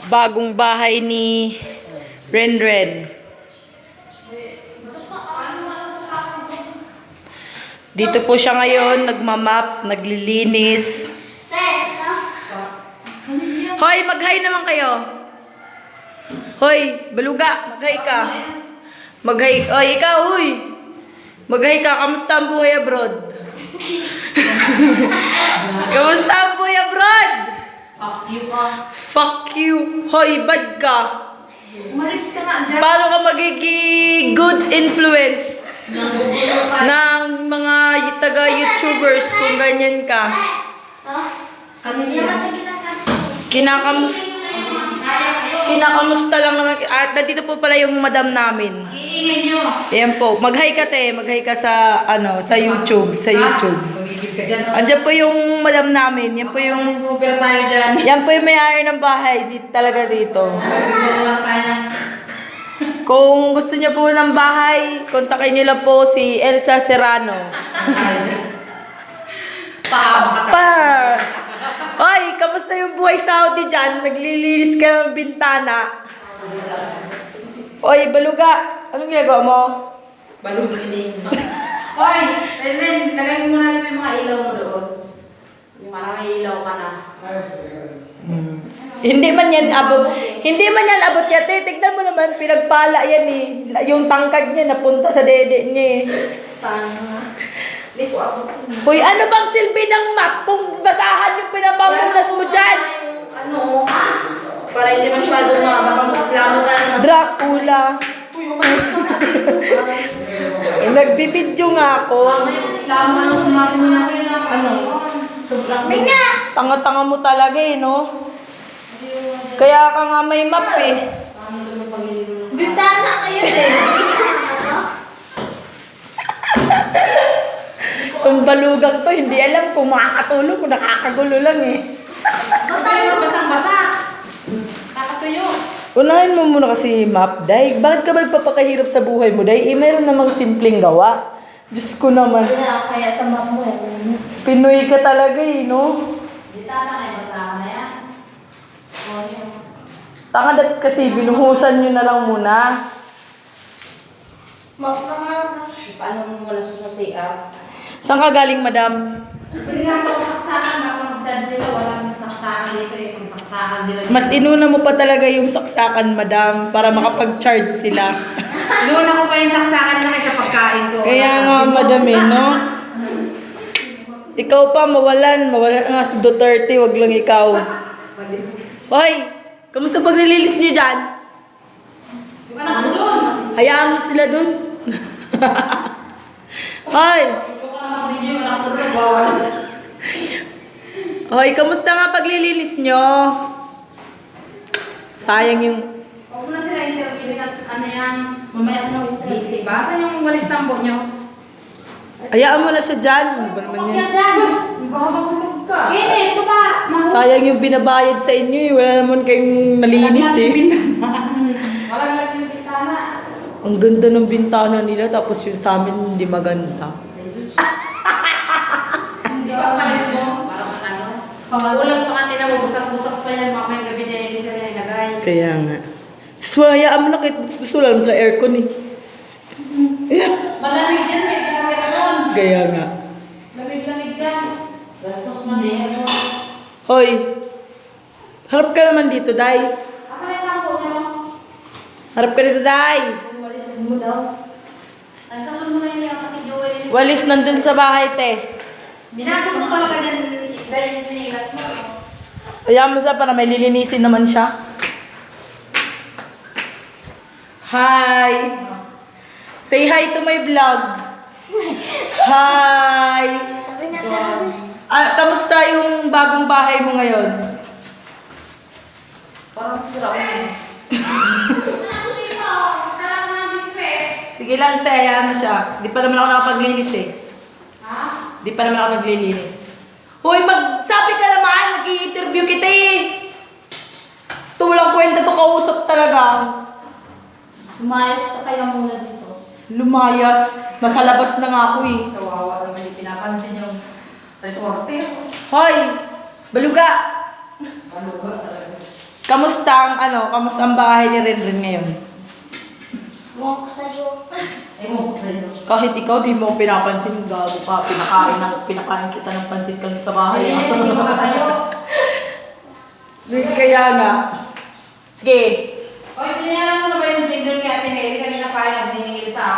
bagong bahay ni Renren. Dito po siya ngayon, nagmamap, naglilinis. Hoy, mag-hi naman kayo. Hoy, baluga, mag-hi ka. Mag-hi, oy, ikaw, huy. Mag-hi ka, kamusta ang buhay abroad? Kamusta ang buhay abroad? Fuck you ka. Fuck you. Hoy, bad ka. Umalis ka nga dyan. Paano ka magiging good influence ng mga taga-YouTubers kung ganyan ka? Kinakamusta lang naman. At nandito po pala yung madam namin. Iingay nyo. Ayan po. Mag-hi ka te. Mag-hi ka sa, sa YouTube. Sa YouTube. Pumigil ka dyan. Andiyan po yung madam namin. Yan po yung... Super tayo dyan. Yan po yung may-ari ng bahay. Talaga dito. Pumigil lang tayo. Kung gusto niyo po ng bahay, kontakin niyo lang po si Elsa Serrano. Pahama ka. Hoy, kamusta yung buhay sa Saudi dyan? Naglilinis ka ng bintana. Hoy, baluga. Anong ginagawa mo? Balugin. Hoy, Ren, lagay mo muna lang yung mga ilaw mo doon. Yung parang may ilaw ka na. Hindi man yan abot. Hindi man yan abot yate. Tignan mo naman, pinagpala yan eh. Yung tangkad niya napunta sa dede niya eh. Sana. Hindi ko ako. Hoy, ano bang silbi ng map kung basahan yung pinapamunas mo dyan? Ano? Para hindi masyado baka magplano ka naman. Dracula. Uy, umalis ka na dito. Nagbibidyo nga ako. Laman sa mga ano? Sobrang Tanga-tanga mo talaga eh, no? Kaya ka nga may map eh. Bintana kayo eh. Ang balugang to, hindi alam kung makakatulog o nakakagulo lang eh. Ba't tayo basang-basa? Nakatuyo. Unahin mo muna kasi map, Day. Bakit ka ba nagpapakahirap sa buhay mo, Day? Meron namang simpleng gawa. Diyos ko naman. Kaya sa map mo eh. Pinoy ka talaga eh, no? Bintana kayo basahan na yan. Tangadat kasi, binuhusan nyo na lang muna. Paano mo muna sa CR? Saan ka galing, madam? Pwede nga ito saksakan baka mag-judge sila. Walang saksakan dito yung saksakan sila. Mas inuna mo pa talaga yung saksakan, madam, para makapag-charge sila. Noon ako pa yung saksakan na sa pagkain ko. Kaya nga, madam eh, no? Ikaw pa, mawalan nga si Duterte, wag lang ikaw. Hoy, kamusta pag nililis niyo dyan? Yung anak mo doon. Hayaan mo sila dun. Hoy! Yung anak mo yung anak mo doon. Bawal. Hoy, kamusta nga paglilinis nyo? Sayang yung... Huwag mo na sila interviewin at ano yan. Mamaya ko na busy ba? Saan yung walis tambo nyo? Hayaan mo na siya dyan. Ano ba naman yan? Baka makulog ka. Ito pa. Sayang yung binabayad sa inyo eh. Wala naman kayong nalinis eh. Walang lagi yung bintana. Ang ganda ng bintana nila tapos yung sa amin hindi maganda. Hindi ba palit mo? Parang ano? Kulang pa kanina mo. Butas-butas pa yan. Mamaya gabi niya hindi sila nilagay. Kaya nga. So, hayaan mo na kahit wala naman sila aircon eh. Malamig yan. May tinawira doon. Kaya nga. Lamig-lamig yan. Gastos man yan. Hoy, harap ka naman dito, Day. Aka na yung tambo nyo? Harap ka dito, Day. Walis mo daw. Ay, kasun mo na yun yung aking Joey. Walis nandun sa bahay, te. Binasok mo talaga dyan dahil yung sinilas mo. Hayaan mo sa para may lilinisin naman siya. Hi! Say hi to my vlog. Hi! Kamusta yung bagong bahay mo ngayon? Parang sira ako. Sige lang, te. Hayaan mo siya. Di pa naman ako nakapaglinis eh. Ha? Di pa naman ako naglilinis. Hoy, magsabi ka naman. Nag-i-interview kita eh. Ito walang kwenta to kausap talaga. Umayos ka kaya muna dito. Lumayas. Nasa labas na nga ako eh. Kawawa naman yung pinapansin yung reporter. Hoy! Baluga! Baluga talaga. kamusta ang bahay ni Renren ngayon? Mo ko sa'yo. Ay mo, sa'yo. Kahit ikaw, di mo pinapansin, gago ka, pinakain kita ng pansit lang sa bahay. Sige, hindi mo tayo. Kaya nga. Sige, Hoy, pinayaran mo na ba yung jingle kay Ate Mary? Kanina pa ay nagniningil sa